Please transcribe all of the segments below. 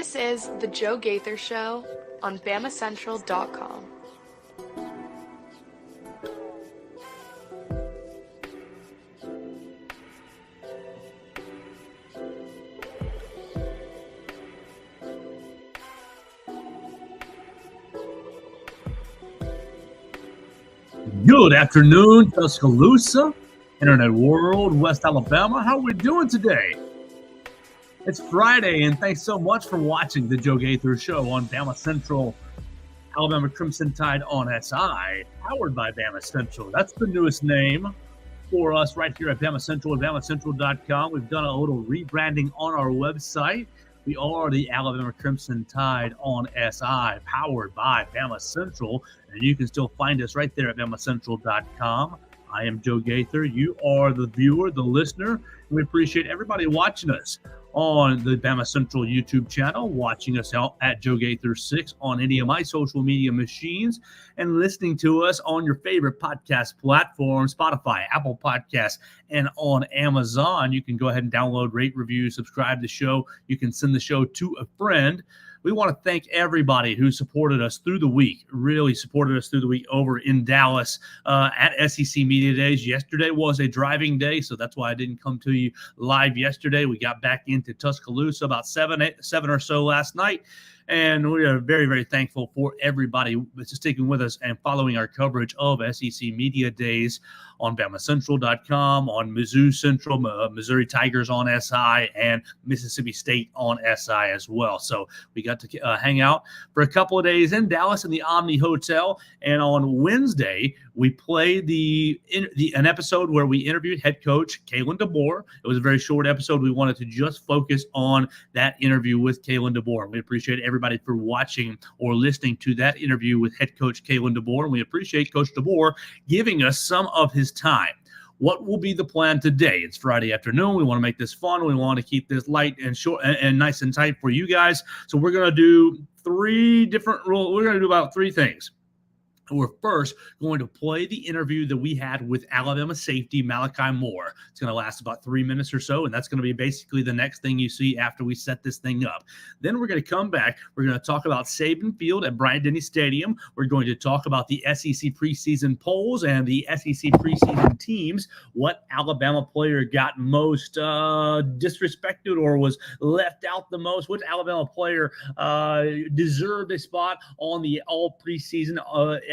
This is The Joe Gaither Show on BamaCentral.com. Good afternoon, Tuscaloosa, Internet World, West Alabama. How are we doing today? It's Friday, and thanks so much for watching the Joe Gaither Show on Bama Central, Alabama Crimson Tide on SI, powered by Bama Central. That's the newest name for us right here at Bama Central at BamaCentral.com. We've done a little rebranding on our website. We are the Alabama Crimson Tide on SI, powered by Bama Central, and you can still find us right there at BamaCentral.com. I am Joe Gaither. You are the viewer, the listener, and we appreciate everybody watching us on the Bama Central YouTube channel, watching us out at Joe Gaither 6 on any of my social media machines, and listening to us on your favorite podcast platform, Spotify, Apple Podcasts, and on Amazon. You can go ahead and download, rate, review, subscribe to the show. You can send the show to a friend. We want to thank everybody who supported us through the week, really supported us through the week over in Dallas at SEC Media Days. Yesterday was a driving day, so that's why I didn't come to you live yesterday. We got back into Tuscaloosa about 7 or so last night. And we are very, very thankful for everybody sticking with us and following our coverage of SEC Media Days on BamaCentral.com, on Mizzou Central, Missouri Tigers on SI, and Mississippi State on SI as well. So we got to hang out for a couple of days in Dallas in the Omni Hotel. And on Wednesday, we played an episode where we interviewed head coach Kalen DeBoer. It was a very short episode. We wanted to just focus on that interview with Kalen DeBoer. We appreciate everybody for watching or listening to that interview with head coach Kalen DeBoer. And we appreciate Coach DeBoer giving us some of his time. What will be the plan today? It's Friday afternoon. We want to make this fun. We want to keep this light and short and nice and tight for you guys. So we're going to do three different rules. We're going to do about three things. We're first going to play the interview that we had with Alabama safety Malachi Moore. It's going to last about 3 minutes or so, and that's going to be basically the next thing you see after we set this thing up. Then we're going to come back. We're going to talk about Saban Field at Bryant-Denny Stadium. We're going to talk about the SEC preseason polls and the SEC preseason teams. What Alabama player got most disrespected or was left out the most? Which Alabama player deserved a spot on the all preseason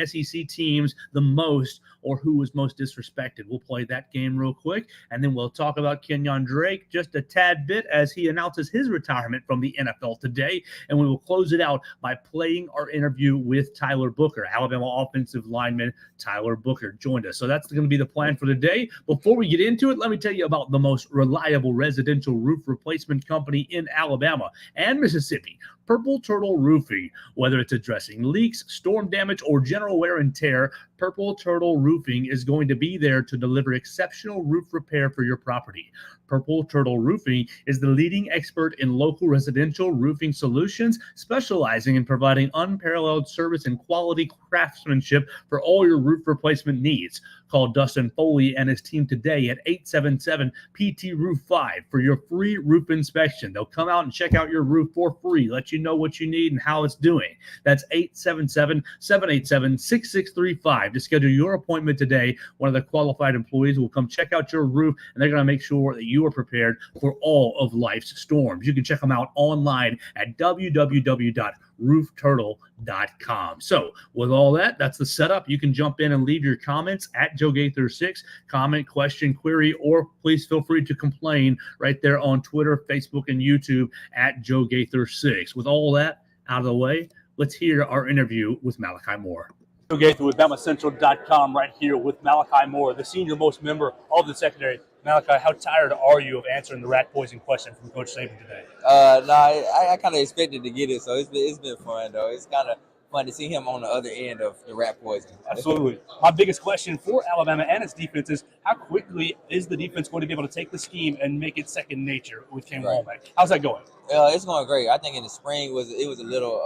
SEC teams the most, or who was most disrespected? We'll play that game real quick, and then we'll talk about Kenyon Drake just a tad bit as he announces his retirement from the NFL today, and we will close it out by playing our interview with Tyler Booker. Alabama offensive lineman Tyler Booker joined us. So that's going to be the plan for today. Before we get into it, let me tell you about the most reliable residential roof replacement company in Alabama and Mississippi, Purple Turtle Roofing. Whether it's addressing leaks, storm damage, or general wear and tear, Purple Turtle Roofing is going to be there to deliver exceptional roof repair for your property. Purple Turtle Roofing is the leading expert in local residential roofing solutions, specializing in providing unparalleled service and quality craftsmanship for all your roof replacement needs. Call Dustin Foley and his team today at 877-PT-ROOF-5 for your free roof inspection. They'll come out and check out your roof for free, let you know what you need and how it's doing. That's 877-787-6635. To schedule your appointment today, one of the qualified employees will come check out your roof, and they're going to make sure that you are prepared for all of life's storms. You can check them out online at www.roofturtle.com. So with all that, that's the setup. You can jump in and leave your comments at Joe Gaither 6, comment, question, query, or please feel free to complain right there on Twitter, Facebook, and YouTube at Joe Gaither 6. With all that out of the way, let's hear our interview with Malachi Moore. Joe Gaither with BamaCentral.com right here with Malachi Moore, the senior-most member of the secondary. Malachi, how tired are you of answering the rat poison question from Coach Saban today? I kind of expected to get it, so it's been fun, though. It's kind of fun to see him on the other end of the rat poison. Absolutely. My biggest question for Alabama and its defense is how quickly is the defense going to be able to take the scheme and make it second nature with Cam Womack? How's that going? It's going great. I think in the spring it was a little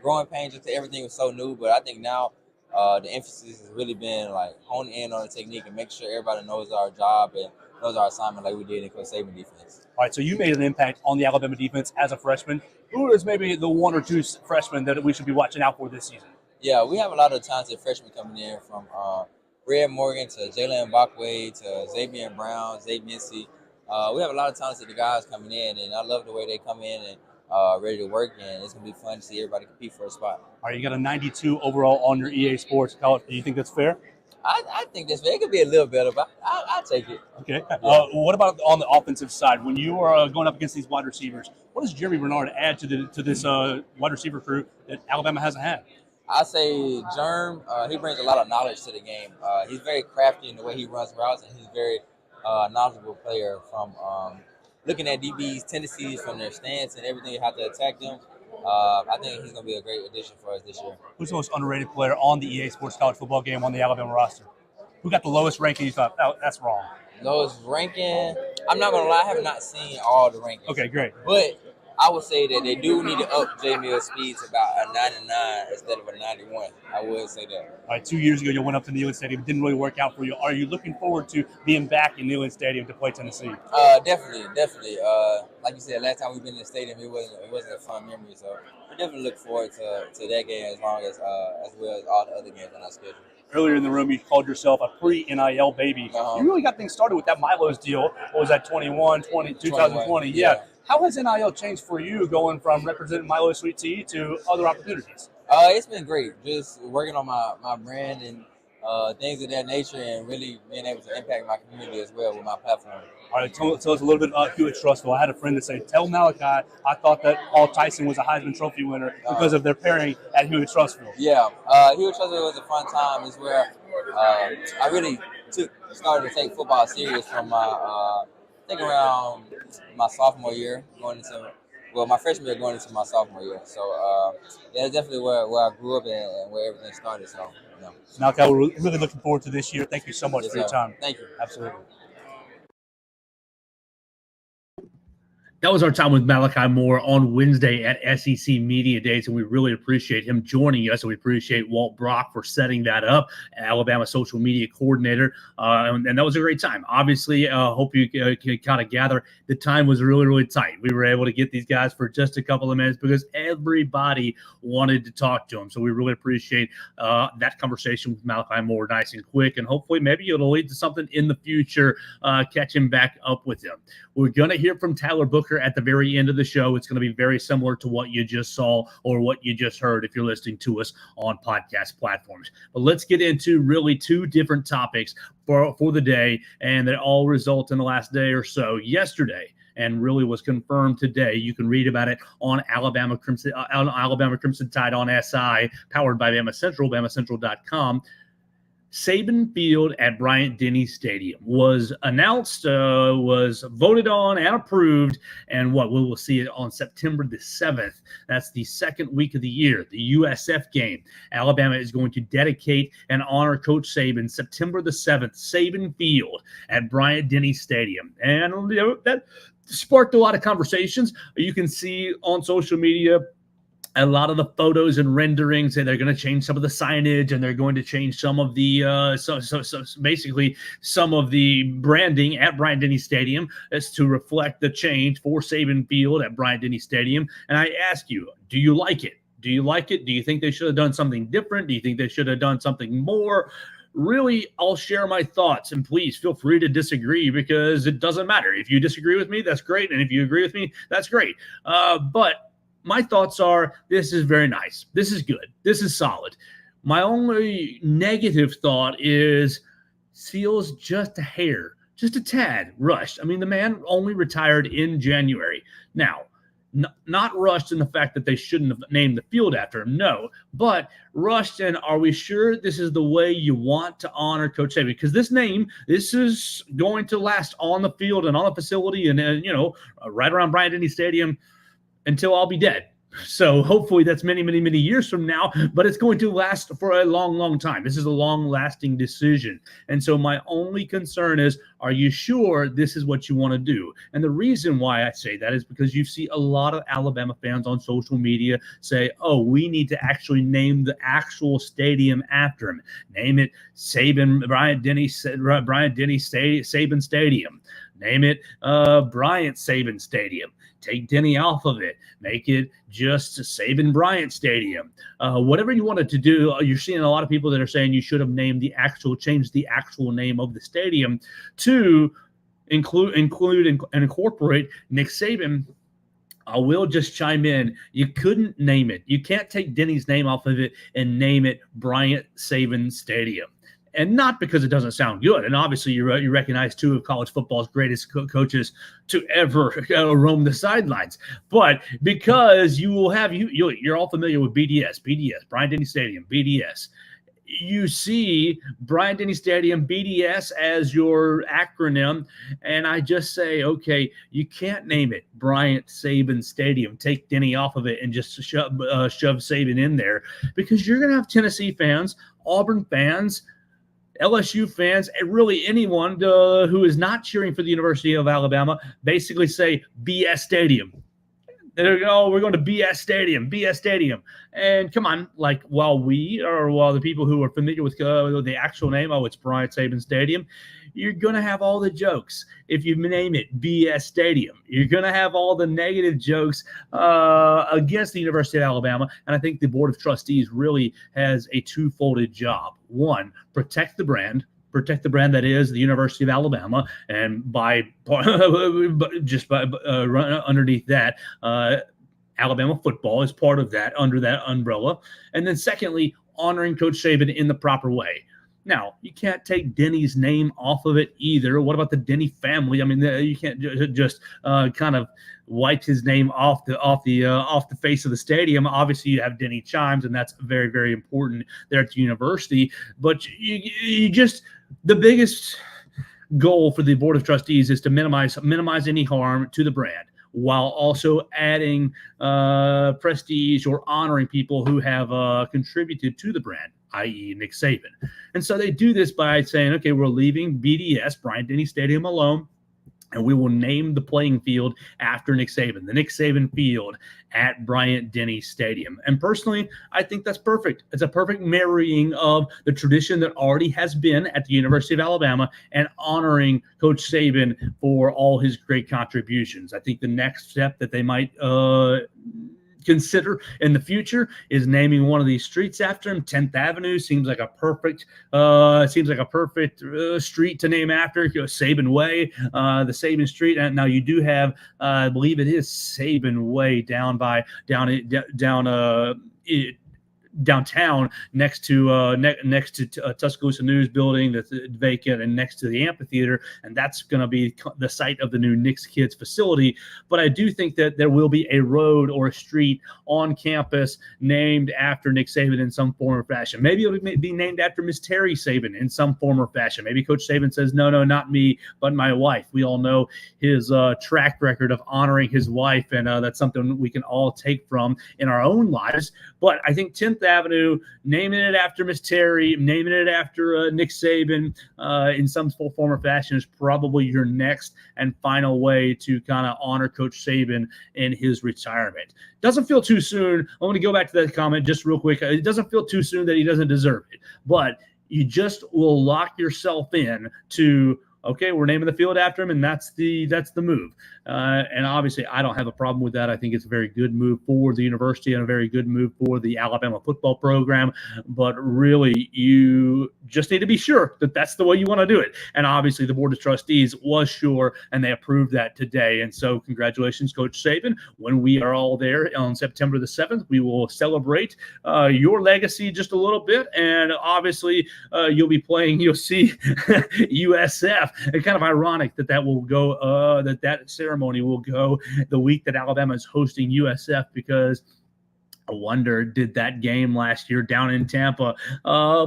growing pain, just everything was so new, but I think now the emphasis has really been like honing in on the technique and making sure everybody knows our job and knows our assignment like we did in Coach Saban defense. All right, so you made an impact on the Alabama defense as a freshman. Who is maybe the one or two freshmen that we should be watching out for this season? Yeah, we have a lot of talented freshmen coming in from Red Morgan to Jalen Bakwe to Xavier Brown, Zay Mincy. We have a lot of talented guys coming in, and I love the way they come in and ready to work, and it's going to be fun to see everybody compete for a spot. All right, you got a 92 overall on your EA Sports college. Do you think that's fair? I think this it could be a little better, but I'll take it. Okay. Yeah. What about on the offensive side? When you are going up against these wide receivers, what does Jeremy Bernard add to this wide receiver crew that Alabama hasn't had? I say Germ, he brings a lot of knowledge to the game. He's very crafty in the way he runs routes, and he's a very knowledgeable player from looking at DB's tendencies from their stance and everything, how to attack them. I think he's going to be a great addition for us this year. Who's the most underrated player on the EA Sports College Football Game on the Alabama roster? Who got the lowest ranking you thought, oh, that's wrong? Lowest ranking? I'm not going to lie, I have not seen all the rankings. Okay, great. But I would say that they do need to up J. Mill's speed to about a 99 instead of a 91. I would say that. All right, 2 years ago you went up to Neyland Stadium. It didn't really work out for you. Are you looking forward to being back in Neyland Stadium to play Tennessee? Definitely. Like you said, last time we've been in the stadium, it wasn't a fun memory. So we definitely look forward to that game as well as all the other games on our schedule. Earlier in the room, you called yourself a pre-NIL baby. You really got things started with that Milo's deal. What was that, 2020? Yeah. How has NIL changed for you going from representing Milo Sweet Tea to other opportunities? It's been great. Just working on my brand and things of that nature and really being able to impact my community as well with my platform. All right, tell us a little bit about Hewitt Trustville. I had a friend that said, tell Malachi I thought that Paul Tyson was a Heisman Trophy winner because of their pairing at Hewitt Trustville. Yeah, Hewitt Trustville was a fun time. It's where I really started to take football serious from my I think around my sophomore year, my freshman year going into my sophomore year. So, yeah, it's definitely where I grew up and where everything started. So, Malachi, we're really looking forward to this year. Thank you so much for your time. Thank you. Absolutely. That was our time with Malachi Moore on Wednesday at SEC Media Days, and we really appreciate him joining us, and we appreciate Walt Brock for setting that up, Alabama social media coordinator, and that was a great time. Obviously, hope you can kind of gather the time was really, really tight. We were able to get these guys for just a couple of minutes because everybody wanted to talk to him, so we really appreciate that conversation with Malachi Moore, nice and quick, and hopefully maybe it'll lead to something in the future, catching back up with him. We're going to hear from Tyler Booker at the very end of the show. It's going to be very similar to what you just saw or what you just heard if you're listening to us on podcast platforms. But let's get into really two different topics for the day, and they all result in the last day or so. Yesterday, and really was confirmed today. You can read about it on Alabama Crimson Tide on SI, powered by BamaCentral, BamaCentral.com. Saban Field at Bryant-Denny Stadium was announced, was voted on and approved, and we will see it on September the 7th. That's the second week of the year, the USF game. Alabama is going to dedicate and honor Coach Saban September the 7th, Saban Field at Bryant-Denny Stadium. And that sparked a lot of conversations. You can see on social media a lot of the photos and renderings, and they're going to change some of the signage, and they're going to change some of the basically some of the branding at Bryant-Denny Stadium as to reflect the change for Saban Field at Bryant-Denny Stadium. And I ask you, do you like it? Do you like it? Do you think they should have done something different? Do you think they should have done something more? Really, I'll share my thoughts, and please feel free to disagree because it doesn't matter. If you disagree with me, that's great, and if you agree with me, that's great. But my thoughts are, this is very nice. This is good. This is solid. My only negative thought is feels just a hair, just a tad rushed. I mean, the man only retired in January. Now, not rushed in the fact that they shouldn't have named the field after him, no, but rushed in, are we sure this is the way you want to honor Coach Saban? Because this is going to last on the field and on the facility and right around Bryant-Denny Stadium until I'll be dead. So hopefully that's many, many, many years from now, but it's going to last for a long, long time. This is a long-lasting decision. And so my only concern is, are you sure this is what you want to do? And the reason why I say that is because you see a lot of Alabama fans on social media say, oh, we need to actually name the actual stadium after him. Name it Bryant-Denny Saban Stadium. Name it Bryant Saban Stadium. Take Denny off of it. Make it just Saban Bryant Stadium. Whatever you wanted to do, you're seeing a lot of people that are saying you should have changed the actual name of the stadium to include and incorporate Nick Saban. I will just chime in. You couldn't name it. You can't take Denny's name off of it and name it Bryant Saban Stadium. And not because it doesn't sound good. And obviously, you recognize two of college football's greatest coaches to ever roam the sidelines. But because you will have you're all familiar with BDS, Bryant-Denny Stadium, BDS. You see Bryant-Denny Stadium, BDS, as your acronym, and I just say, okay, you can't name it Bryant Saban Stadium. Take Denny off of it and just shove Saban in there, because you're going to have Tennessee fans, Auburn fans, LSU fans, and really anyone who is not cheering for the University of Alabama basically say BS Stadium. They're we're going to BS Stadium. And come on, like while the people who are familiar with the actual name, it's Bryant Saban Stadium, you're going to have all the jokes if you name it BS Stadium. You're going to have all the negative jokes against the University of Alabama. And I think the Board of Trustees really has a twofold job. One, protect the brand that is the University of Alabama, and underneath that, Alabama football is part of that, under that umbrella. And then secondly, honoring Coach Saban in the proper way. Now, you can't take Denny's name off of it either. What about the Denny family? I mean, you can't just kind of wipe his name off the face of the stadium. Obviously, you have Denny chimes, and that's very, very important there at the university. But the biggest goal for the Board of Trustees is to minimize any harm to the brand, while also adding prestige or honoring people who have contributed to the brand, i.e. Nick Saban. And so they do this by saying, okay, we're leaving BDS, Bryant-Denny Stadium, alone, and we will name the playing field after Nick Saban, the Nick Saban Field at Bryant-Denny Stadium. And personally, I think that's perfect. It's a perfect marrying of the tradition that already has been at the University of Alabama and honoring Coach Saban for all his great contributions. I think the next step that they might consider in the future is naming one of these streets after him. 10th Avenue seems like a perfect street to name after. Saban Way, the Saban Street. And now you do have, I believe it is Saban Way downtown next to Tuscaloosa News Building that's vacant, and next to the amphitheater, and that's going to be the site of the new Knicks Kids facility. But I do think that there will be a road or a street on campus named after Nick Saban in some form or fashion. Maybe it'll be named after Miss Terry Saban in some form or fashion. Maybe Coach Saban says, no, not me, but my wife. We all know his track record of honoring his wife, and that's something we can all take from in our own lives. But I think 10th Avenue, naming it after Miss Terry, naming it after Nick Saban in some form or fashion is probably your next and final way to kind of honor Coach Saban in his retirement. Doesn't feel too soon. I'm going to go back to that comment just real quick. It doesn't feel too soon that he doesn't deserve it, but you just will lock yourself in to, okay, we're naming the field after him, and that's the move. And obviously, I don't have a problem with that. I think it's a very good move for the university and a very good move for the Alabama football program. But really, you just need to be sure that that's the way you want to do it. And obviously, the Board of Trustees was sure, and they approved that today. And so congratulations, Coach Saban. When we are all there on September the 7th, we will celebrate your legacy just a little bit. And obviously, you'll see USF. It's kind of ironic that will go, that ceremony will go the week that Alabama is hosting USF, because I wonder, did that game last year down in Tampa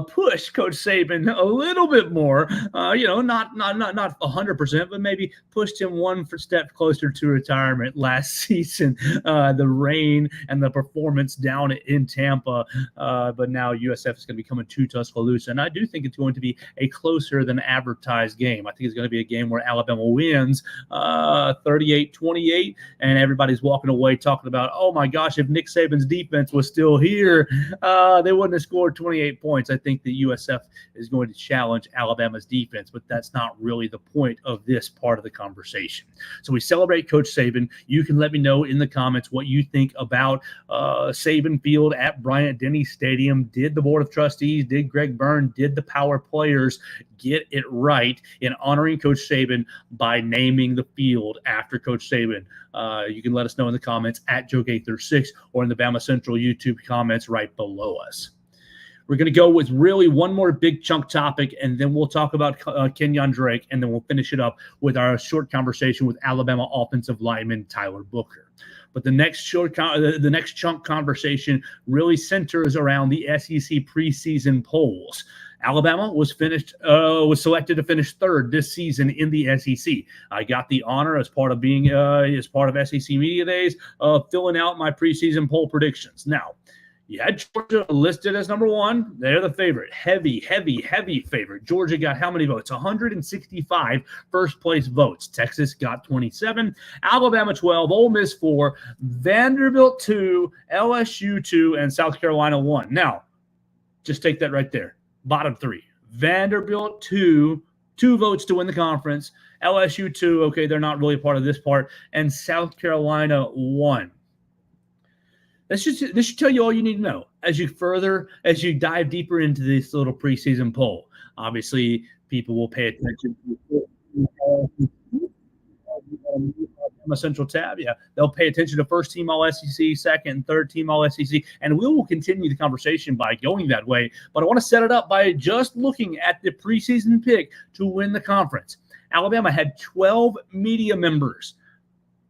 push Coach Saban a little bit more? Not 100%, but maybe pushed him one step closer to retirement last season. The rain and the performance down in Tampa, but now USF is going to be coming to Tuscaloosa, and I do think it's going to be a closer than advertised game. I think it's going to be a game where Alabama wins 38-28, and everybody's walking away talking about, oh my gosh, if Nick Saban's defense was still here, they wouldn't have scored 28 points. I think the USF is going to challenge Alabama's defense, but that's not really the point of this part of the conversation. So we celebrate Coach Saban. You can let me know in the comments what you think about Saban Field at Bryant-Denny Stadium. Did the Board of Trustees, did Greg Byrne, did the power players get it right in honoring Coach Saban by naming the field after Coach Saban? You can let us know in the comments at Joe Gaither 6 or in the BamaCentral YouTube comments right below us. We're going to go with really one more big chunk topic, and then we'll talk about Kenyon Drake, and then we'll finish it up with our short conversation with Alabama offensive lineman Tyler Booker. But the next chunk conversation really centers around the SEC preseason polls. Alabama was selected to finish third this season in the SEC. I got the honor as part of being as part of SEC Media Days of filling out my preseason poll predictions. Now, you had Georgia listed as number one. They're the favorite. Heavy favorite. Georgia got how many votes? 165 first-place votes. Texas got 27. Alabama 12. Ole Miss 4. Vanderbilt 2. LSU 2. And South Carolina 1. Now, just take that right there. Bottom three. Vanderbilt 2. 2 votes to win the conference. LSU 2. Okay, they're not really a part of this part. And South Carolina 1. This should tell you all you need to know as you dive deeper into this little preseason poll. Obviously, people will pay attention to BamaCentral tab. Yeah, they'll pay attention to first team all SEC, second and third team all SEC, and we will continue the conversation by going that way. But I want to set it up by just looking at the preseason pick to win the conference. Alabama had 12 media members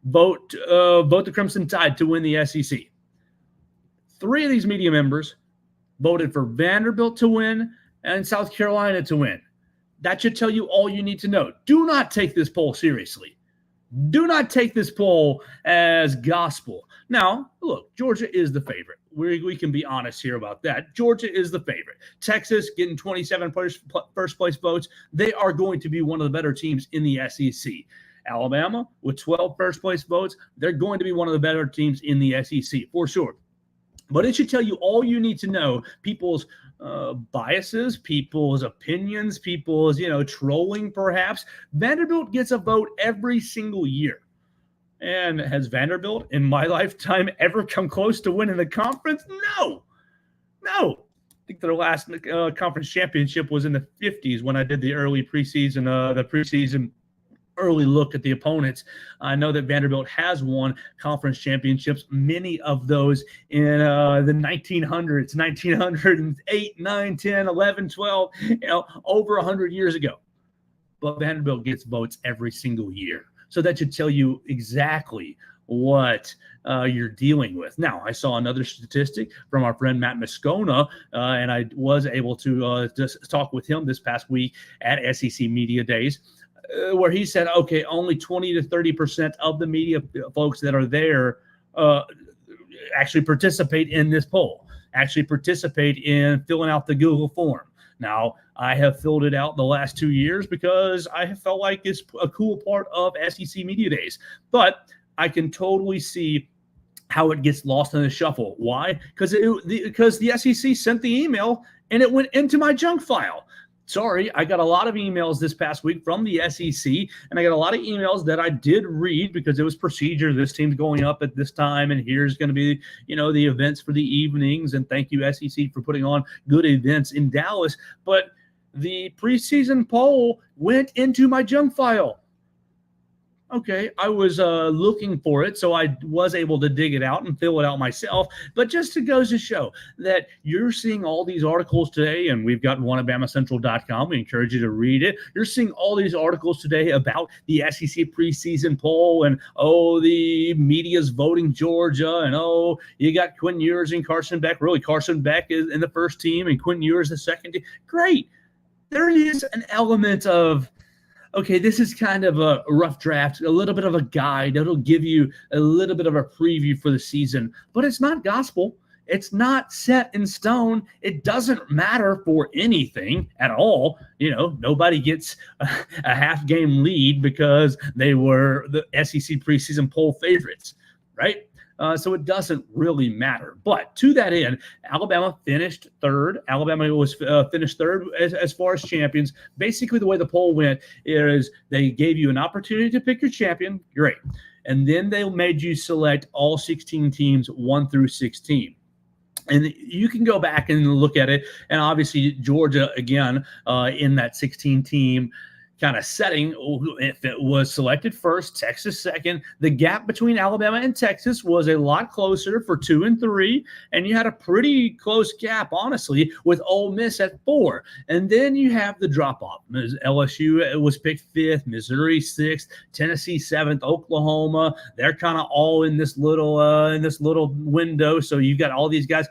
vote the Crimson Tide to win the SEC. 3 of these media members voted for Vanderbilt to win and South Carolina to win. That should tell you all you need to know. Do not take this poll seriously. Do not take this poll as gospel. Now, look, Georgia is the favorite. We can be honest here about that. Georgia is the favorite. Texas getting 27 first-place votes. They are going to be one of the better teams in the SEC. Alabama, with 12 first-place votes, they're going to be one of the better teams in the SEC, for sure. But it should tell you all you need to know, people's biases, people's opinions, people's, trolling perhaps. Vanderbilt gets a vote every single year. And has Vanderbilt in my lifetime ever come close to winning the conference? No. I think their last conference championship was in the 50s when I did the early preseason early look at the opponents. I know that Vanderbilt has won conference championships, many of those in the 1900s, 1908, 9, 10, 11, 12, over 100 years ago. But Vanderbilt gets votes every single year. So that should tell you exactly what you're dealing with. Now, I saw another statistic from our friend Matt Moscona, and I was able to just talk with him this past week at SEC Media Days, where he said, okay, only 20 to 30% of the media folks that are there actually participate in this poll, actually participate in filling out the Google form. Now, I have filled it out the last 2 years because I have felt like it's a cool part of SEC Media Days. But I can totally see how it gets lost in the shuffle. Why? Because the SEC sent the email and it went into my junk file. Sorry, I got a lot of emails this past week from the SEC, and I got a lot of emails that I did read because it was procedure. This team's going up at this time, and here's going to be, the events for the evenings. And thank you, SEC, for putting on good events in Dallas. But the preseason poll went into my junk file. Okay, I was looking for it, so I was able to dig it out and fill it out myself. But just to goes to show that you're seeing all these articles today, and we've got one at BamaCentral.com. We encourage you to read it. You're seeing all these articles today about the SEC preseason poll, and the media's voting Georgia, and you got Quinn Ewers and Carson Beck. Really, Carson Beck is in the first team, and Quinn Ewers the second team. Great. There is an element of, okay, this is kind of a rough draft, a little bit of a guide. It'll give you a little bit of a preview for the season, but it's not gospel. It's not set in stone. It doesn't matter for anything at all. Nobody gets a half game lead because they were the SEC preseason poll favorites, right? So it doesn't really matter. But to that end, Alabama finished third. Alabama was finished third as far as champions. Basically, the way the poll went is they gave you an opportunity to pick your champion. Great. And then they made you select all 16 teams, 1 through 16. And you can go back and look at it. And obviously, Georgia, again, in that 16 team kind of setting, if it was selected first, Texas second. The gap between Alabama and Texas was a lot closer for 2 and 3, and you had a pretty close gap, honestly, with Ole Miss at 4. And then you have the drop-off. LSU was picked 5th, Missouri 6th, Tennessee 7th, Oklahoma. They're kind of all in this little window. So you've got all these guys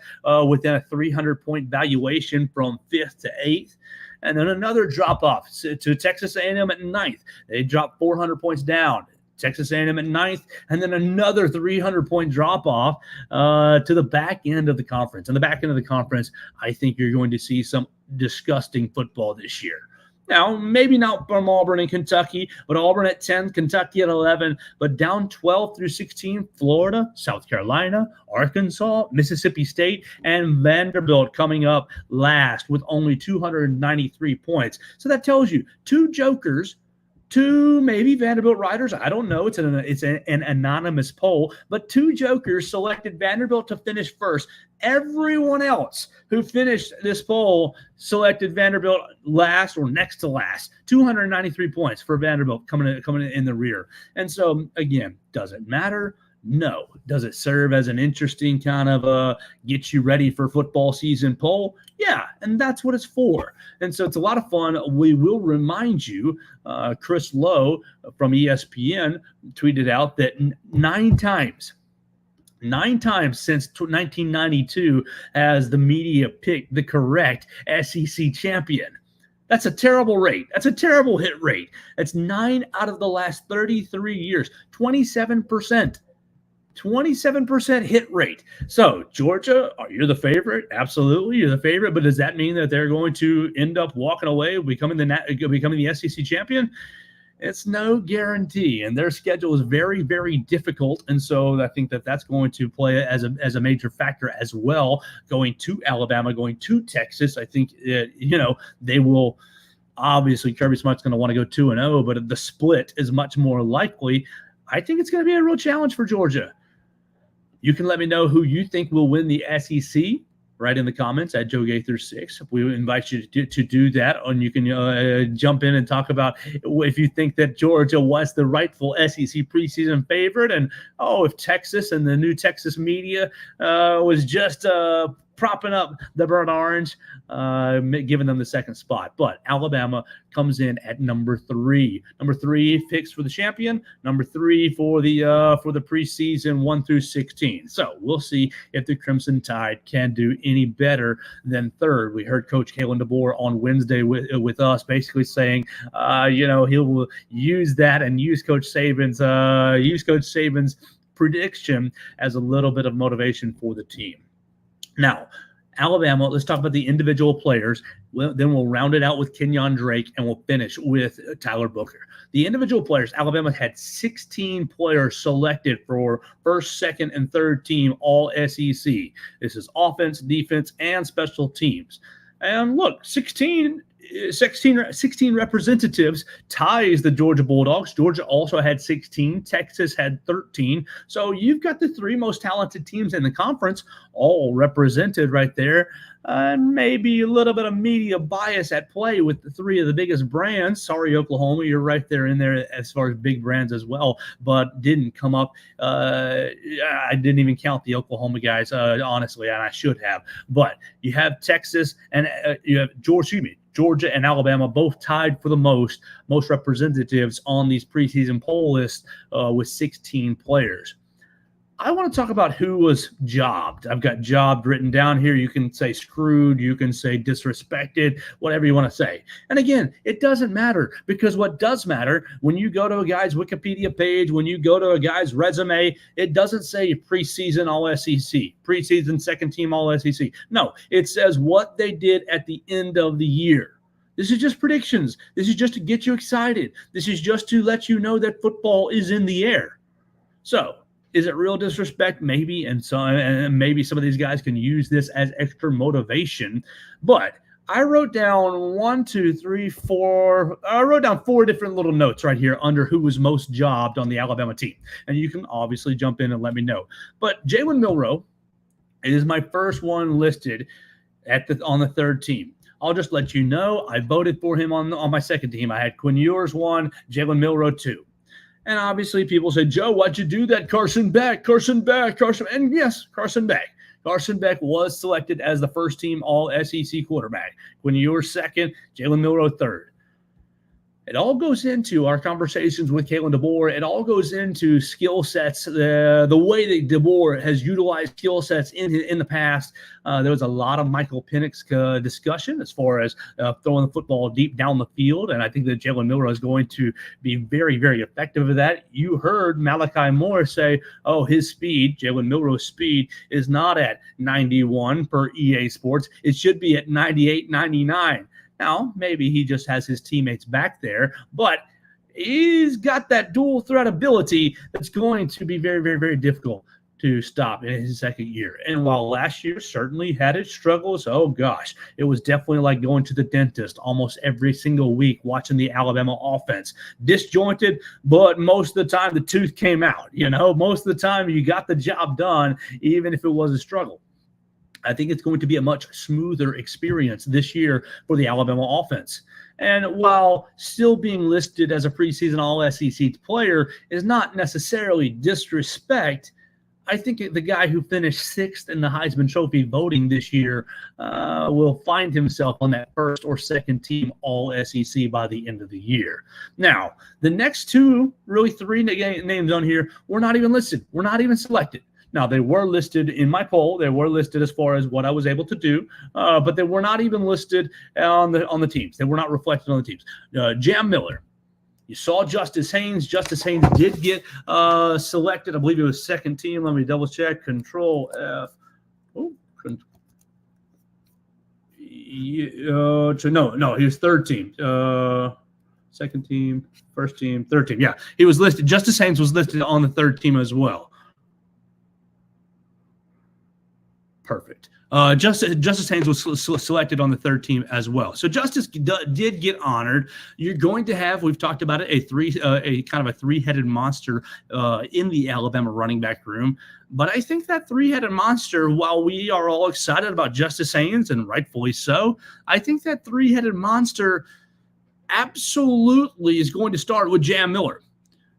within a 300-point valuation from 5th to 8th. And then another drop-off to Texas A&M at 9th. They dropped 400 points down. Texas A&M at 9th, and then another 300-point drop-off to the back end of the conference. On the back end of the conference, I think you're going to see some disgusting football this year. Now, maybe not from Auburn and Kentucky, but Auburn at 10, Kentucky at 11, but down 12 through 16, Florida, South Carolina, Arkansas, Mississippi State, and Vanderbilt coming up last with only 293 points. So that tells you 2 jokers, 2 maybe Vanderbilt riders. I don't know. It's an anonymous poll, but 2 jokers selected Vanderbilt to finish first. Everyone else who finished this poll selected Vanderbilt last or next to last. 293 points for Vanderbilt coming in the rear. And so, again, does it matter? No. Does it serve as an interesting kind of get you ready for football season poll? Yeah, and that's what it's for. And so it's a lot of fun. We will remind you, Chris Lowe from ESPN tweeted out that 9 times since 1992 has the media picked the correct SEC champion. That's a terrible rate. That's a terrible hit rate. That's 9 out of the last 33 years, 27%. 27% hit rate. So, Georgia, you're the favorite. Absolutely, you're the favorite. But does that mean that they're going to end up walking away, becoming the SEC champion? It's no guarantee, and their schedule is very, very difficult. And so I think that that's going to play as a major factor as well. Going to Alabama, going to Texas, I think they will. Obviously, Kirby Smart's going to want to go 2-0, but the split is much more likely. I think it's going to be a real challenge for Georgia. You can let me know who you think will win the SEC right in the comments at Joe Gaither 6. We invite you to do that, and you can jump in and talk about if you think that Georgia was the rightful SEC preseason favorite, and if Texas and the new Texas media was just propping up the Burnt Orange, giving them the second spot. But Alabama comes in at number 3. Number 3 picks for the champion. Number 3 for the preseason 1 through 16. So we'll see if the Crimson Tide can do any better than third. We heard Coach Kalen DeBoer on Wednesday with us, basically saying, he'll use that and use Coach Saban's prediction as a little bit of motivation for the team. Now, Alabama, let's talk about the individual players. Then we'll round it out with Kenyon Drake, and we'll finish with Tyler Booker. The individual players, Alabama had 16 players selected for first, second, and third team all SEC. This is offense, defense, and special teams. And look, 16 16 representatives ties the Georgia Bulldogs. Georgia also had 16. Texas had 13. So you've got the three most talented teams in the conference all represented right there. Maybe a little bit of media bias at play with the three of the biggest brands. Sorry, Oklahoma, you're right there in there as far as big brands as well, but didn't come up. I didn't even count the Oklahoma guys, honestly, and I should have. But you have Texas and you have Georgia and Alabama both tied for the most representatives on these preseason poll lists with 16 players. I want to talk about who was jobbed. I've got jobbed written down here. You can say screwed. You can say disrespected, whatever you want to say. And again, it doesn't matter, because what does matter when you go to a guy's Wikipedia page, when you go to a guy's resume, it doesn't say preseason all SEC, preseason second team all SEC. No, it says what they did at the end of the year. This is just predictions. This is just to get you excited. This is just to let you know that football is in the air. So, is it real disrespect? Maybe, and maybe some of these guys can use this as extra motivation. But I wrote down 4 different little notes right here under who was most jobbed on the Alabama team. And you can obviously jump in and let me know. But Jalen Milroe is my first one listed on the third team. I'll just let you know I voted for him on my second team. I had Quinn Ewers 1, Jalen Milroe 2. And obviously people said, Joe, why'd you do that? Carson Beck. And yes, Carson Beck. Carson Beck was selected as the first team all SEC quarterback. When you were second, Jalen Milroe third. It all goes into our conversations with Kalen DeBoer. It all goes into skill sets, the way that DeBoer has utilized skill sets in the past. There was a lot of Michael Penix discussion as far as throwing the football deep down the field, and I think that Jalen Milroe is going to be very, very effective at that. You heard Malachi Moore say, his speed, Jalen Milroe's speed, is not at 91 per EA Sports. It should be at 98, 99. Now, maybe he just has his teammates back there, but he's got that dual threat ability that's going to be very, very, very difficult to stop in his second year. And while last year certainly had its struggles, it was definitely like going to the dentist almost every single week watching the Alabama offense. Disjointed, but most of the time the tooth came out. Most of the time you got the job done, even if it was a struggle. I think it's going to be a much smoother experience this year for the Alabama offense. And while still being listed as a preseason All-SEC player is not necessarily disrespect, I think the guy who finished sixth in the Heisman Trophy voting this year will find himself on that first or second team All-SEC by the end of the year. Now, the next two, really three names on here, were not even listed. Were not even selected. Now, they were listed in my poll. They were listed as far as what I was able to do, but they were not even listed on the teams. They were not reflected on the teams. Jam Miller. You saw Justice Haynes. Justice Haynes did get selected. I believe it was second team. Let me double check. Control F. No, he was third team. Second team, first team, third team. Yeah, he was listed. Justice Haynes was listed on the third team as well. Perfect. Justice Haynes was selected on the third team as well. So Justice did get honored. You're going to have, we've talked about it, a kind of a three-headed monster in the Alabama running back room. But I think that three-headed monster, while we are all excited about Justice Haynes, and rightfully so, I think that three-headed monster absolutely is going to start with Jam Miller,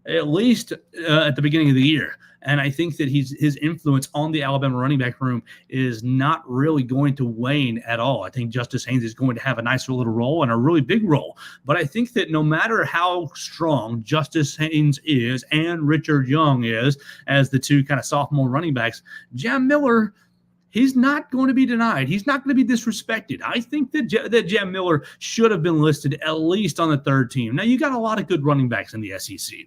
at least at the beginning of the year. And I think that his influence on the Alabama running back room is not really going to wane at all. I think Justice Haynes is going to have a nice little role and a really big role. But I think that no matter how strong Justice Haynes is and Richard Young is as the two kind of sophomore running backs, Jam Miller, he's not going to be denied. He's not going to be disrespected. I think that Jam Miller should have been listed at least on the third team. Now, you got a lot of good running backs in the SEC.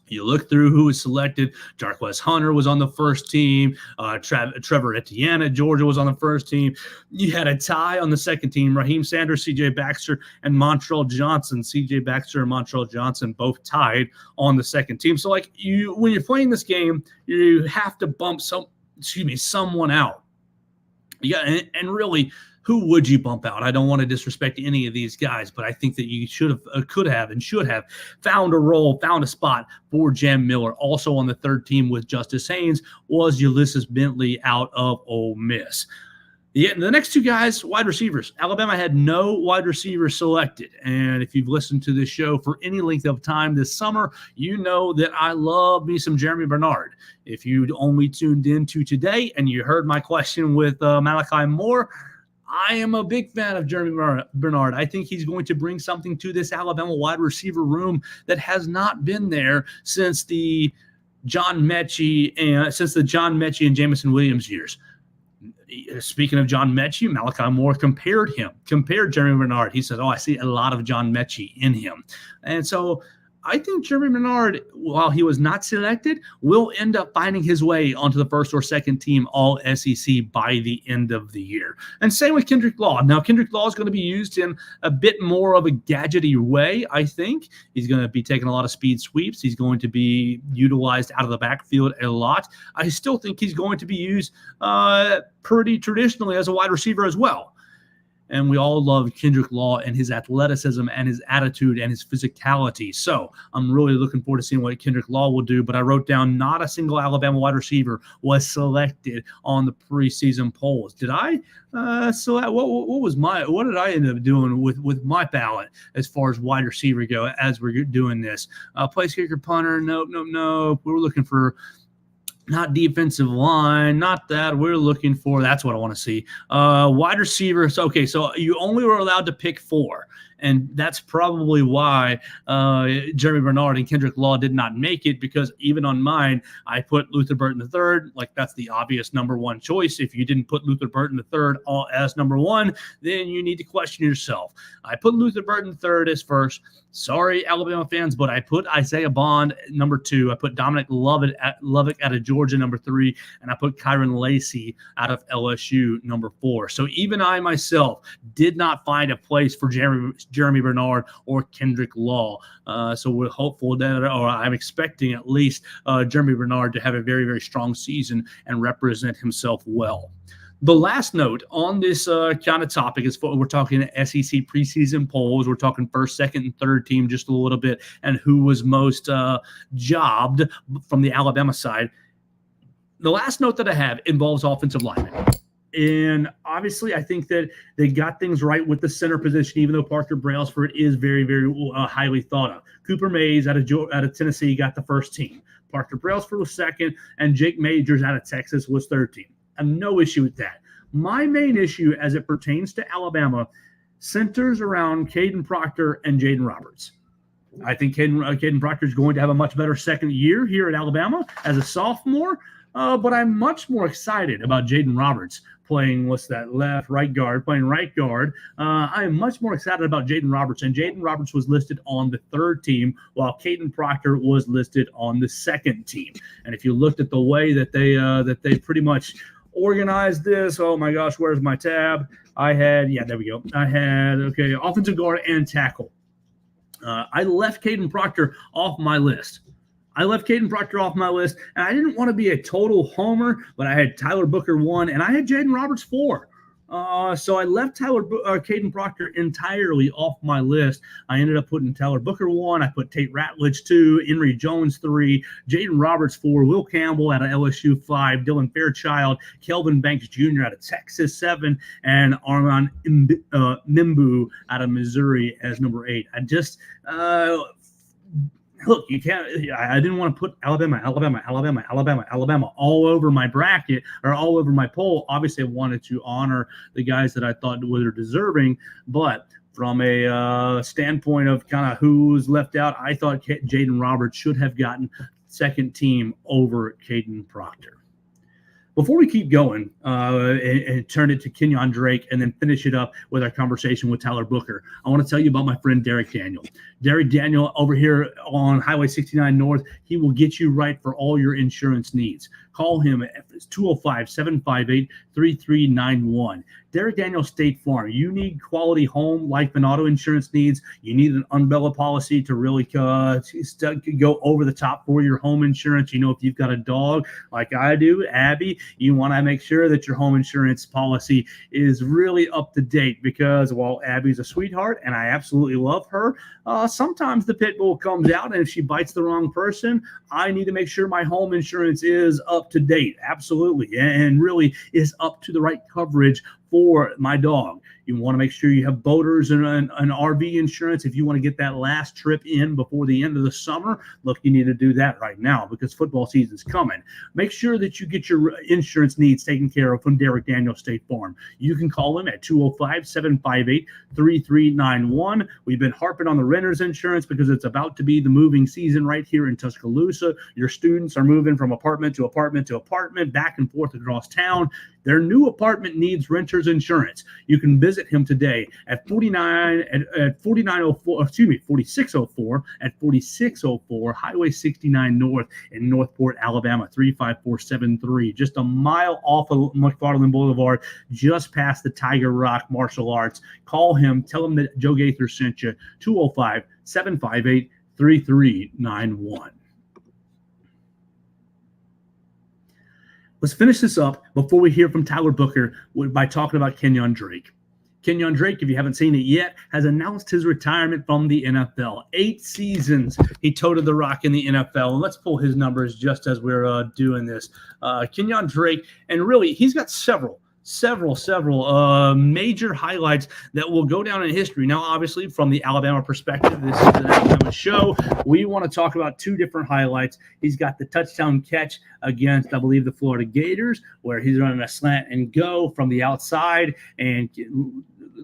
You look through who was selected. Jarquez Hunter was on the first team. Trevor Etienne at Georgia was on the first team. You had a tie on the second team. Raheem Sanders, C.J. Baxter, and Montrell Johnson. C.J. Baxter and Montrell Johnson both tied on the second team. So, when you're playing this game, you have to bump someone out. Yeah, and really, who would you bump out? I don't want to disrespect any of these guys, but I think that you should have, could have, and should have found a role, found a spot for Jam Miller. Also on the third team with Justice Haynes was Ulysses Bentley out of Ole Miss. The next two guys, wide receivers. Alabama had no wide receivers selected. And if you've listened to this show for any length of time this summer, you know that I love me some Jeremy Bernard. If you'd only tuned in to today and you heard my question with Malachi Moore, I am a big fan of Jeremy Bernard. I think he's going to bring something to this Alabama wide receiver room that has not been there since the John Mechie and Jamison Williams years. Speaking of John Mechie, Malachi Moore compared Jeremy Bernard. He says, I see a lot of John Mechie in him. And so I think Jeremy Bernard, while he was not selected, will end up finding his way onto the first or second team all SEC by the end of the year. And same with Kendrick Law. Now, Kendrick Law is going to be used in a bit more of a gadgety way, I think. He's going to be taking a lot of speed sweeps. He's going to be utilized out of the backfield a lot. I still think he's going to be used pretty traditionally as a wide receiver as well. And we all love Kendrick Law and his athleticism and his attitude and his physicality. So I'm really looking forward to seeing what Kendrick Law will do. But I wrote down not a single Alabama wide receiver was selected on the preseason polls. Did I select? What did I end up doing with my ballot as far as wide receiver go as we're doing this? Place kicker, punter, nope. We were looking for not defensive line, not that. We're looking for, that's what I want to see. Wide receivers. Okay, so you only were allowed to pick 4. And that's probably why Jeremy Bernard and Kendrick Law did not make it, because even on mine, I put Luther Burton III. Like, that's the obvious number one choice. If you didn't put Luther Burton III as number 1, then you need to question yourself. I put Luther Burton III as first. Sorry, Alabama fans, but I put Isaiah Bond number 2. I put Dominic Lovett out of Georgia number 3, and I put Kyron Lacey out of LSU number 4. So even I myself did not find a place for Jeremy Bernard or Kendrick Law. So we're hopeful that, or I'm expecting at least Jeremy Bernard to have a very, very strong season and represent himself well. The last note on this kind of topic is we're talking SEC preseason polls. We're talking first, second, and third team just a little bit, and who was most jobbed from the Alabama side. The last note that I have involves offensive linemen. And obviously, I think that they got things right with the center position, even though Parker Brailsford is very, very highly thought of. Cooper Mays out of Tennessee got the first team. Parker Brailsford was second, and Jake Majors out of Texas was third team. I have no issue with that. My main issue as it pertains to Alabama centers around Caden Proctor and Jaden Roberts. I think Caden Proctor is going to have a much better second year here at Alabama as a sophomore, but I'm much more excited about Jaden Roberts playing, right guard. I am much more excited about Jaden Roberts, and Jaden Roberts was listed on the third team while Caden Proctor was listed on the second team. And if you looked at the way that they pretty much organized this, oh my gosh, where's my tab? There we go. Offensive guard and tackle. I left Caden Proctor off my list. and I didn't want to be a total homer, but I had Tyler Booker 1, and I had Jaden Roberts 4. So I left Caden Proctor entirely off my list. I ended up putting Tyler Booker 1. I put Tate Ratledge 2, Henry Jones 3, Jaden Roberts 4, Will Campbell out of LSU 5, Dylan Fairchild, Kelvin Banks Jr. out of Texas 7, and Armand Nimbu out of Missouri as number 8. Look, you can't. I didn't want to put Alabama all over my bracket or all over my poll. Obviously, I wanted to honor the guys that I thought were deserving. But from a standpoint of kind of who's left out, I thought Jaden Roberts should have gotten second team over Caden Proctor. Before we keep going and turn it to Kenyon Drake and then finish it up with our conversation with Tyler Booker, I want to tell you about my friend Derek Daniel. Derek Daniel over here on Highway 69 North, he will get you right for all your insurance needs. Call him at 205-758-3391. Derek Daniels State Farm. You need quality home, life, and auto insurance needs. You need an umbrella policy to really go over the top for your home insurance. If you've got a dog like I do, Abby, you want to make sure that your home insurance policy is really up to date because while Abby's a sweetheart and I absolutely love her, sometimes the pit bull comes out, and if she bites the wrong person, I need to make sure my home insurance is up to date. Absolutely. And really is up to the right coverage for my dog. You want to make sure you have boaters and an RV insurance. If you want to get that last trip in before the end of the summer, look, you need to do that right now because football season's coming. Make sure that you get your insurance needs taken care of from Derek Daniels State Farm. You can call him at 205-758-3391. We've been harping on the renter's insurance because it's about to be the moving season right here in Tuscaloosa. Your students are moving from apartment to apartment to apartment, back and forth across town. Their new apartment needs renter's insurance. You can visit him today at 4604 Highway 69 North in Northport, Alabama, 35473. Just a mile off of McFarland Boulevard, just past the Tiger Rock Martial Arts. Call him. Tell him that Joe Gaither sent you. 205-758-3391. Let's finish this up before we hear from Tyler Booker by talking about Kenyon Drake. Kenyon Drake, if you haven't seen it yet, has announced his retirement from the NFL. 8 seasons he toted the rock in the NFL. And let's pull his numbers just as we're doing this. Kenyon Drake, and really, he's got several major highlights that will go down in history. Now, obviously, from the Alabama perspective, this is an Alabama show. We want to talk about 2 different highlights. He's got the touchdown catch against, I believe, the Florida Gators, where he's running a slant and go from the outside, and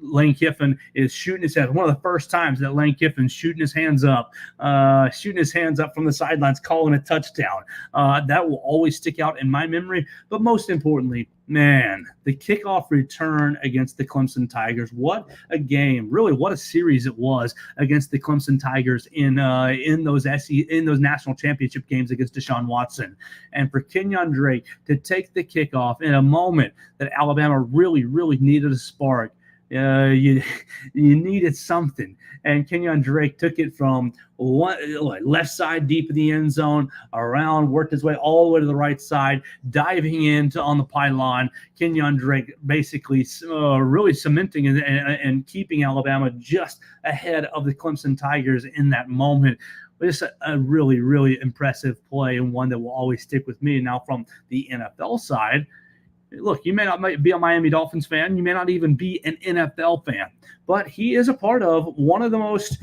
Lane Kiffin is shooting his head. One of the first times that Lane Kiffin's shooting his hands up from the sidelines, calling a touchdown. That will always stick out in my memory. But most importantly, man, the kickoff return against the Clemson Tigers. What a game. Really, what a series it was against the Clemson Tigers in those national championship games against Deshaun Watson. And for Kenyon Drake to take the kickoff in a moment that Alabama really, really needed a spark. You needed something, and Kenyon Drake took it from left side deep in the end zone, around, worked his way all the way to the right side, diving into on the pylon. Kenyon Drake basically really cementing and keeping Alabama just ahead of the Clemson Tigers in that moment. Just a really, really impressive play, and one that will always stick with me. Now, from the NFL side, look, you may not be a Miami Dolphins fan. You may not even be an NFL fan. But he is a part of one of the most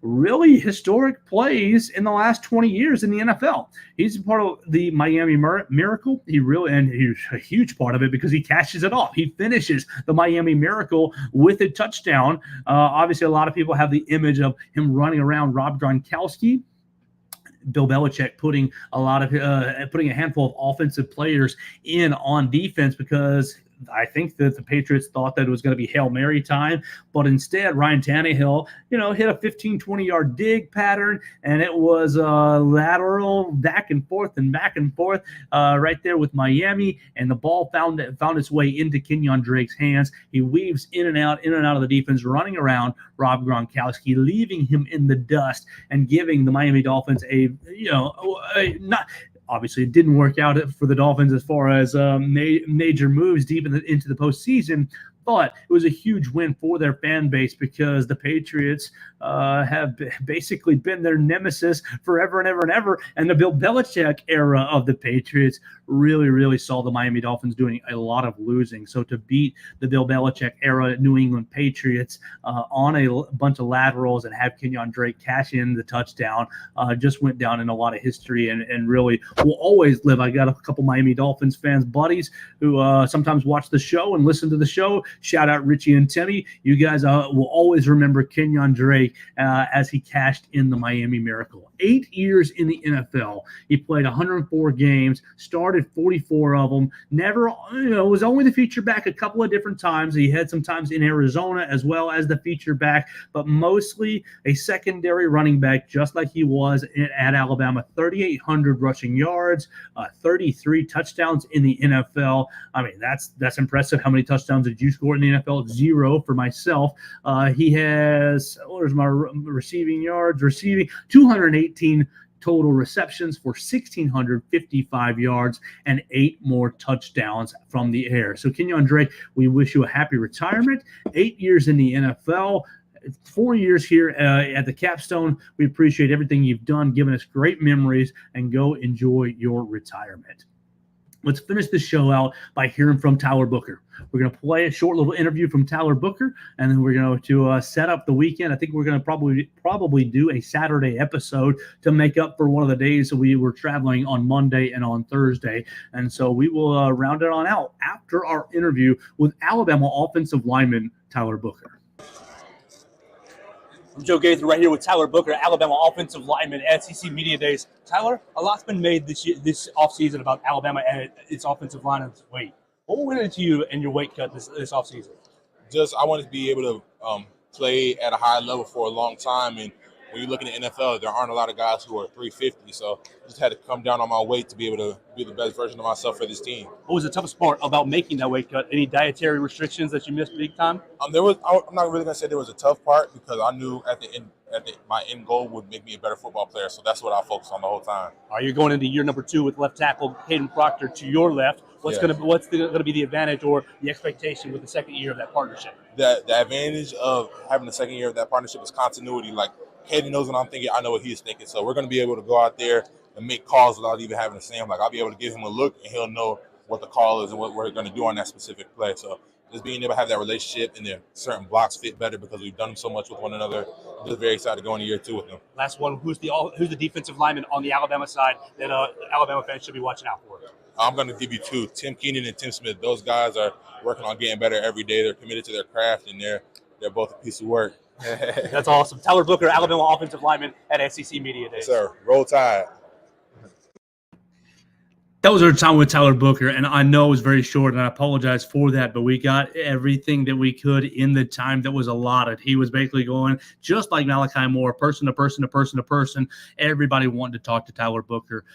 really historic plays in the last 20 years in the NFL. He's a part of the Miami Miracle. He's a huge part of it because he cashes it off. He finishes the Miami Miracle with a touchdown. Obviously, a lot of people have the image of him running around Rob Gronkowski. Bill Belichick putting a handful of offensive players in on defense because I think that the Patriots thought that it was going to be Hail Mary time, but instead Ryan Tannehill, hit a 15, 20-yard dig pattern, and it was lateral back and forth right there with Miami, and the ball found its way into Kenyon Drake's hands. He weaves in and out of the defense, running around Rob Gronkowski, leaving him in the dust and giving the Miami Dolphins obviously, it didn't work out for the Dolphins as far as major moves deep into the postseason, but it was a huge win for their fan base because the Patriots have basically been their nemesis forever and ever and ever. And the Bill Belichick era of the Patriots really, really saw the Miami Dolphins doing a lot of losing. So to beat the Bill Belichick era New England Patriots on a bunch of laterals and have Kenyon Drake cash in the touchdown just went down in a lot of history and really will always live. I got a couple Miami Dolphins fans buddies who sometimes watch the show and listen to the show. Shout out Richie and Timmy. You guys will always remember Kenyon Drake as he cashed in the Miami Miracle. 8 years in the NFL. He played 104 games, started 44 of them. Never, was only the feature back a couple of different times. He had some times in Arizona as well as the feature back, but mostly a secondary running back, just like he was at Alabama. 3,800 rushing yards, 33 touchdowns in the NFL. I mean, that's impressive. How many touchdowns did you score in the NFL? 0 for myself. He has, where's my receiving yards? Receiving 218 total receptions for 1,655 yards and 8 more touchdowns from the air. So Kenyon Drake, we wish you a happy retirement. 8 years in the NFL. 4 years here at the capstone. We appreciate everything you've done, giving us great memories, and go enjoy your retirement. Let's finish the show out by hearing from Tyler Booker. We're going to play a short little interview from Tyler Booker, and then we're going to set up the weekend. I think we're going to probably do a Saturday episode to make up for one of the days that we were traveling on Monday and on Thursday. And so we will round it on out after our interview with Alabama offensive lineman Tyler Booker. I'm Joe Gaither right here with Tyler Booker, Alabama offensive lineman at SEC Media Days. Tyler, a lot's been made this offseason about Alabama and its offensive line and its weight. What went into you and your weight cut this offseason? Just I wanted to be able to play at a high level for a long time, and when you look in the NFL, there aren't a lot of guys who are 350, so I just had to come down on my weight to be able to be the best version of myself for this team. What was the toughest part about making that weight cut? Any dietary restrictions that you missed big time? I'm not really gonna say there was a tough part, because I knew at the end, my end goal would make me a better football player, so that's what I focused on the whole time. Are you going into year number 2 with left tackle Hayden Proctor to your left? What's going to be the advantage or the expectation with the second year of that partnership? The advantage of having the second year of that partnership is continuity. Like, Hayden knows what I'm thinking. I know what he's thinking. So we're going to be able to go out there and make calls without even having to say them. Like, I'll be able to give him a look, and he'll know what the call is and what we're going to do on that specific play. So just being able to have that relationship, and then certain blocks fit better because we've done them so much with one another. I'm just very excited to go into year 2 with them. Last one, who's the defensive lineman on the Alabama side that Alabama fans should be watching out for? I'm going to give you 2, Tim Keenan and Tim Smith. Those guys are working on getting better every day. They're committed to their craft, and they're both a piece of work. That's awesome. Tyler Booker, Alabama offensive lineman at SEC Media Days. Yes, sir. Roll Tide. That was our time with Tyler Booker, and I know it was very short, and I apologize for that, but we got everything that we could in the time that was allotted. He was basically going just like Malachi Moore, person to person to person to person. Everybody wanted to talk to Tyler Booker.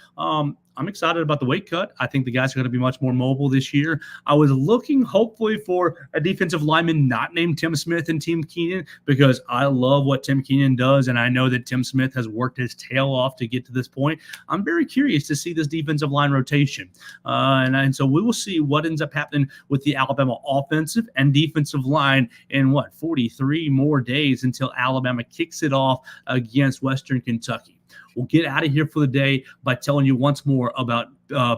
I'm excited about the weight cut. I think the guys are going to be much more mobile this year. I was looking hopefully for a defensive lineman not named Tim Smith and Tim Keenan, because I love what Tim Keenan does, and I know that Tim Smith has worked his tail off to get to this point. I'm very curious to see this defensive line rotation. And so we will see what ends up happening with the Alabama offensive and defensive line in 43 more days until Alabama kicks it off against Western Kentucky. We'll get out of here for the day by telling you once more about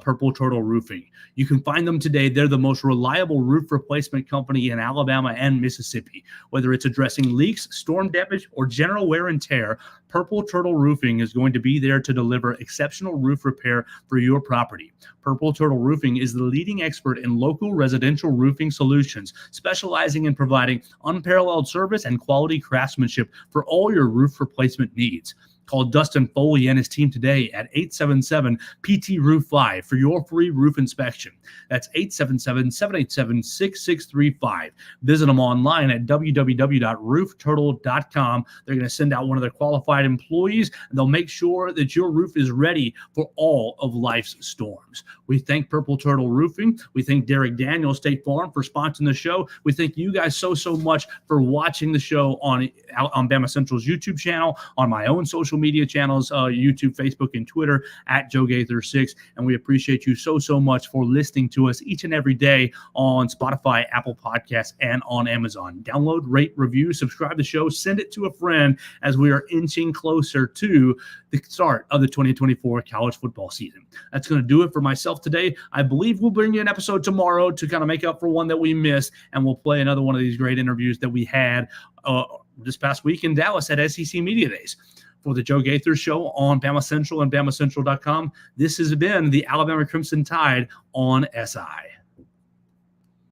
Purple Turtle Roofing. You can find them today. They're the most reliable roof replacement company in Alabama and Mississippi. Whether it's addressing leaks, storm damage, or general wear and tear, Purple Turtle Roofing is going to be there to deliver exceptional roof repair for your property. Purple Turtle Roofing is the leading expert in local residential roofing solutions, specializing in providing unparalleled service and quality craftsmanship for all your roof replacement needs. Call Dustin Foley and his team today at 877-PT-ROOF-5 for your free roof inspection. That's 877-787-6635. Visit them online at www.roofturtle.com. They're going to send out one of their qualified employees, and they'll make sure that your roof is ready for all of life's storms. We thank Purple Turtle Roofing. We thank Derek Daniels, State Farm, for sponsoring the show. We thank you guys so much for watching the show on BamaCentral's YouTube channel, on my own social media channels, YouTube, Facebook, and Twitter at Joe Gaither 6. And we appreciate you so much for listening to us each and every day on Spotify, Apple Podcasts, and on Amazon. Download, rate, review, subscribe to the show, send it to a friend as we are inching closer to the start of the 2024 college football season. That's going to do it for myself today. I believe we'll bring you an episode tomorrow to kind of make up for one that we missed, and we'll play another one of these great interviews that we had this past week in Dallas at SEC Media Days. For the Joe Gaither Show on BamaCentral and BamaCentral.com, this has been the Alabama Crimson Tide on SI.